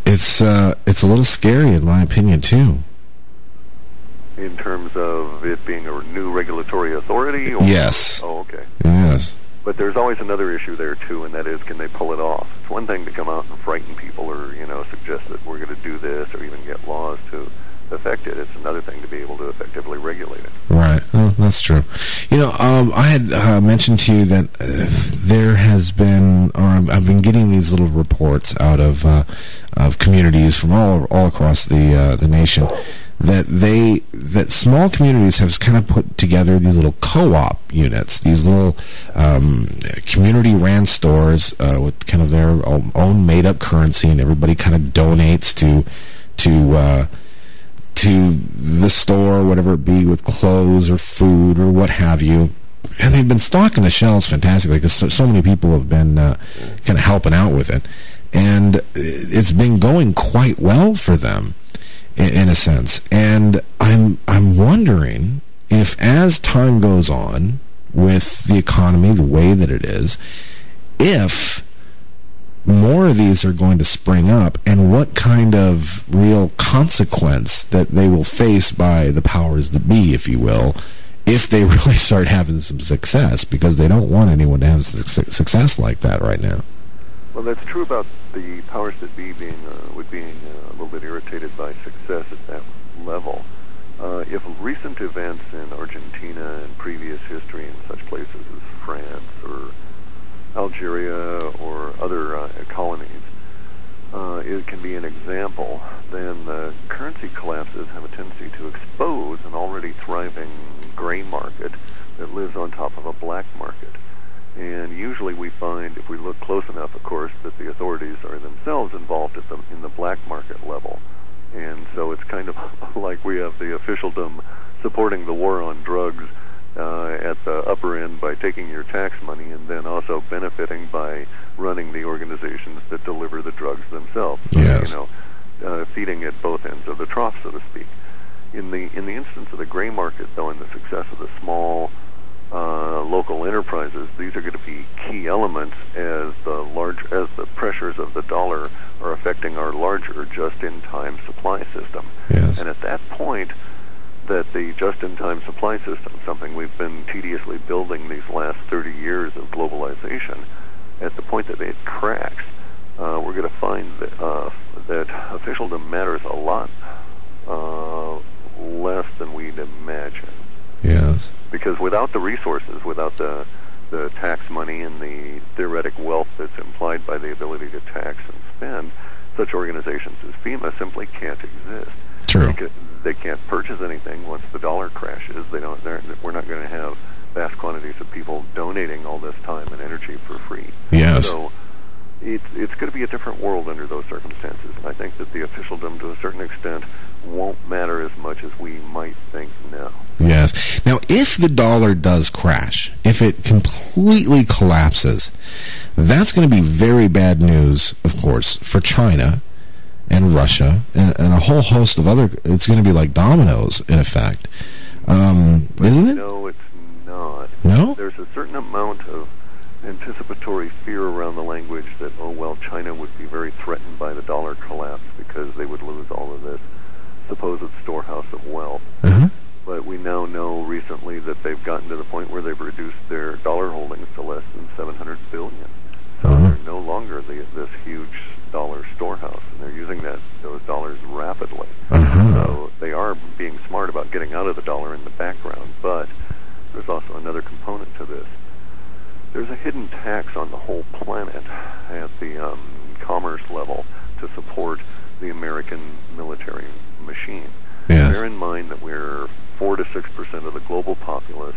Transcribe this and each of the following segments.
Yes. It's a little scary, in my opinion, too. In terms of it being a new regulatory authority? Or? Yes. Oh, okay. Yes. But there's always another issue there, too, and that is, can they pull it off? It's one thing to come out and frighten people or, suggest that we're going to do this or even get laws to affect it. It's another thing to be able to effectively regulate it. Right. Oh, that's true. I had mentioned to you that there has been, or I've been getting these little reports out of communities from all across the nation that small communities have kind of put together these little co-op units, these little community-ran stores with kind of their own made-up currency, and everybody kind of donates to the store, whatever it be, with clothes or food or what have you. And they've been stocking the shelves fantastically because so many people have been kind of helping out with it. And it's been going quite well for them, in a sense. And I'm wondering if, as time goes on with the economy the way that it is, if more of these are going to spring up, and what kind of real consequence that they will face by the powers that be, if you will, if they really start having some success, because they don't want anyone to have success like that right now. Well, that's true about the powers that be being a little bit irritated by success at that level. If recent events in Argentina and previous history in such places as France or Algeria or other colonies, it can be an example, then the currency collapses have a tendency to expose an already thriving gray market that lives on top of a black market. And usually we find, if we look close enough, of course, that the authorities are themselves involved in the black market level. And so it's kind of like we have the officialdom supporting the war on drugs at the upper end by taking your tax money, and then also benefiting by running the organizations that deliver the drugs themselves. Yes. Feeding at both ends of the trough, so to speak. In the instance of the gray market, though, and the success of the small local enterprises, these are going to be key elements as the pressures of the dollar are affecting our larger just-in-time supply system. Yes. And at that point, that the just-in-time supply system, something we've been tediously building these last 30 years of globalization, at the point that it cracks, we're going to find that officialdom matters a lot less than we'd imagine. Yes. Because without the resources, without the tax money and the theoretic wealth that's implied by the ability to tax and spend, such organizations as FEMA simply can't exist. True. They can't purchase anything once the dollar crashes. We're not going to have vast quantities of people donating all this time and energy for free. Yes. So it's going to be a different world under those circumstances. And I think that the officialdom, to a certain extent, won't matter as much as we might think now. Yes. Now, if the dollar does crash, if it completely collapses, that's going to be very bad news, of course, for China and Russia and a whole host of other. It's going to be like dominoes, in effect. Isn't it? No, it's not. No? There's a certain amount of anticipatory fear around the language that, China would be very threatened by the dollar collapse because they would lose all of this supposed storehouse of wealth. Uh-huh. But we now know recently that they've gotten to the point where they've reduced their dollar holdings to less than $700 billion. So they're no longer this huge dollar storehouse, and they're using those dollars rapidly. So they are being smart about getting out of the dollar in the background. But there's also another component to this. There's a hidden tax on the whole planet at the commerce level to support the American military machine. Yes. Bear in mind that we're 4 to 6% of the global populace,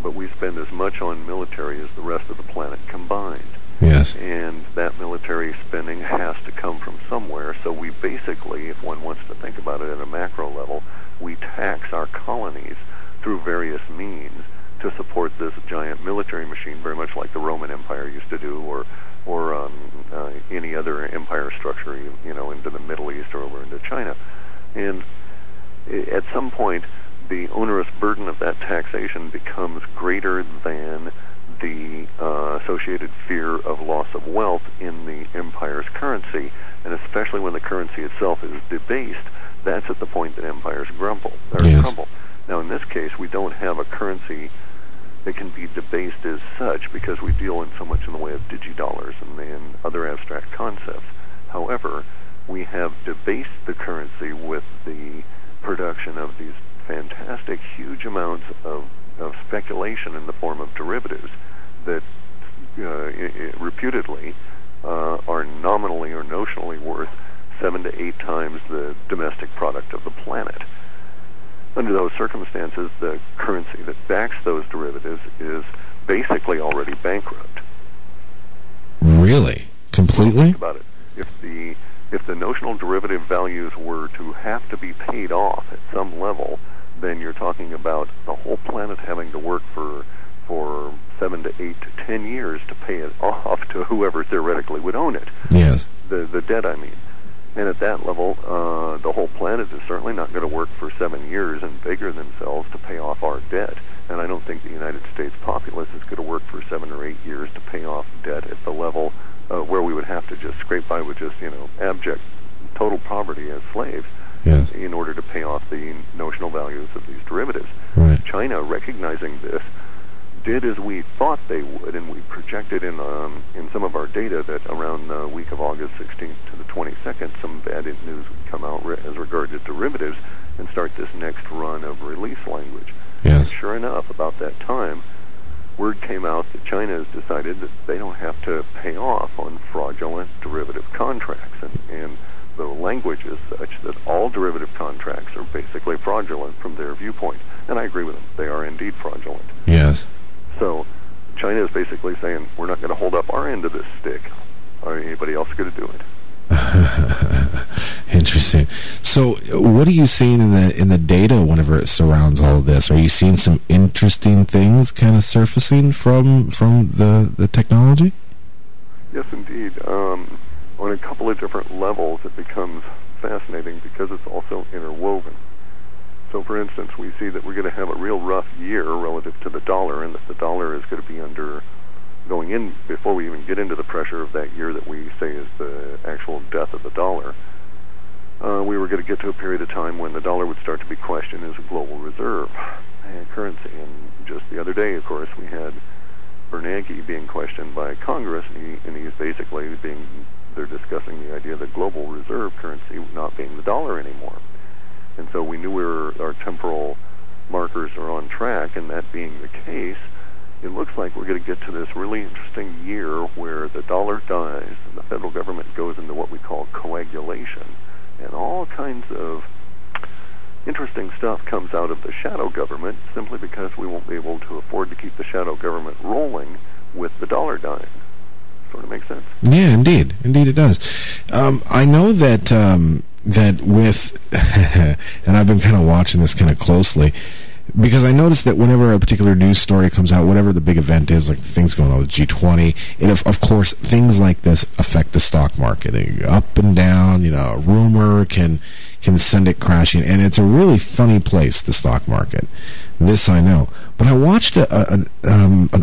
but we spend as much on military as the rest of the planet combined. Yes. And that military spending has to come from somewhere, so we basically, if one wants to think about it at a macro level, we tax our colonies through various means to support this giant military machine, very much like the Roman Empire used to do, or any other empire structure, into the Middle East or over into China. And at some point, the onerous burden of that taxation becomes greater than the associated fear of loss of wealth in the empire's currency, and especially when the currency itself is debased, that's at the point that empires crumble. Now, in this case, we don't have a currency that can be debased as such because we deal in so much in the way of digidollars and other abstract concepts. However, we have debased the currency with the production of these fantastic, huge amounts of speculation in the form of derivatives that reputedly are nominally or notionally worth 7 to 8 times the domestic product of the planet. Under those circumstances, the currency that backs those derivatives is basically already bankrupt. Really? Completely? Think about it. If the notional derivative values were to have to be paid off at some level, then you're talking about the whole planet having to work for 7 to 8 to 10 years to pay it off to whoever theoretically would own it. Yes. The debt, I mean. And at that level, the whole planet is certainly not going to work for 7 years and vigor themselves to pay off our debt. And I don't think the United States populace is going to work for 7 or 8 years to pay off debt at the level where we would have to just scrape by with just, abject total poverty as slaves. Yes. In order to pay off the notional values of these derivatives. Right. China, recognizing this, did as we thought they would, and we projected in some of our data that around the week of August 16th to the 22nd, some bad news would come out as regard to derivatives and start this next run of release language. Yes. And sure enough, about that time, word came out that China has decided that they don't have to pay off on fraudulent derivative contracts, and the language is such that all derivative contracts are basically fraudulent from their viewpoint. And I agree with them. They are indeed fraudulent. Yes. So China is basically saying, we're not going to hold up our end of this stick. Are anybody else going to do it? Interesting. So what are you seeing in the data whenever it surrounds all of this? Are you seeing some interesting things kind of surfacing from the technology? Yes, indeed. On a couple of different levels, it becomes fascinating because it's also interwoven. So, for instance, we see that we're going to have a real rough year relative to the dollar, and that the dollar is going to be going in, before we even get into the pressure of that year that we say is the actual death of the dollar, we were going to get to a period of time when the dollar would start to be questioned as a global reserve currency. And just the other day, of course, we had Bernanke being questioned by Congress, and he's basically they're discussing the idea of the global reserve currency not being the dollar anymore. And so we knew our temporal markers are on track, and that being the case, it looks like we're going to get to this really interesting year where the dollar dies and the federal government goes into what we call coagulation, and all kinds of interesting stuff comes out of the shadow government simply because we won't be able to afford to keep the shadow government rolling with the dollar dying. Sort of makes sense? Yeah, indeed. Indeed it does. I know that with, and I've been kind of watching this kind of closely, because I noticed that whenever a particular news story comes out, whatever the big event is, like things going on with G20, and of course, things like this affect the stock market. Up and down, a rumor can send it crashing, and it's a really funny place, the stock market. This I know. But I watched an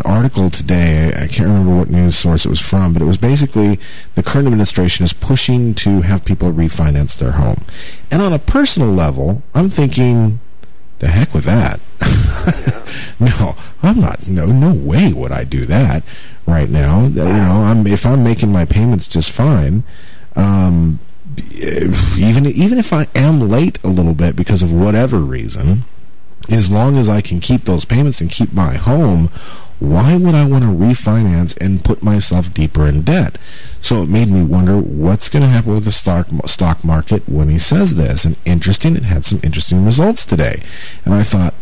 article today, I can't remember what news source it was from, but it was basically the current administration is pushing to have people refinance their home. And on a personal level, I'm thinking, the heck with that. No, I'm not. No way would I do that right now. If I'm making my payments just fine, even if I am late a little bit because of whatever reason, as long as I can keep those payments and keep my home, why would I want to refinance and put myself deeper in debt? So it made me wonder what's going to happen with the stock market when he says this. And it had some interesting results today. And I thought,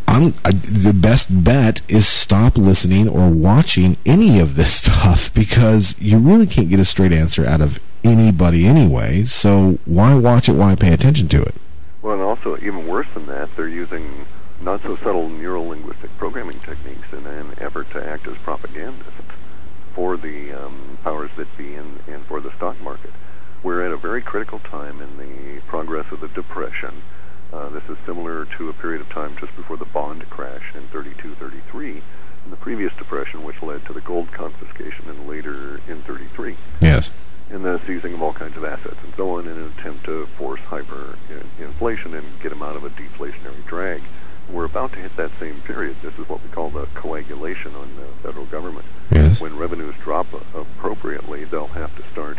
the best bet is stop listening or watching any of this stuff, because you really can't get a straight answer out of anybody anyway. So why watch it? Why pay attention to it? Well, and also, even worse than that, they're using not-so-subtle neuro-linguistic programming techniques in an effort to act as propagandists for the powers that be and for the stock market. We're at a very critical time in the progress of the Depression. This is similar to a period of time just before the bond crash in 32-33, in the previous depression, which led to the gold confiscation and later in 33. Yes. And the seizing of all kinds of assets and so on in an attempt to force hyperinflation and get them out of a deflationary drag. We're about to hit that same period. This is what we call the coagulation on the federal government. Yes. When revenues drop appropriately, they'll have to start,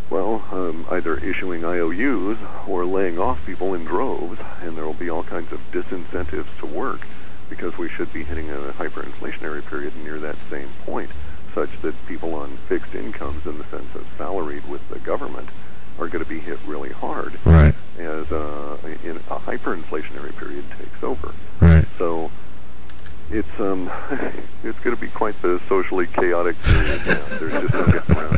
well, either issuing IOUs or laying off people in droves, and there will be all kinds of disincentives to work because we should be hitting a hyperinflationary period near that same point, such that people on fixed incomes, in the sense of salaried with the government, are going to be hit really hard Right. as in a hyperinflationary period takes over. Right. So it's it's going to be quite the socially chaotic period now. There's just no getting around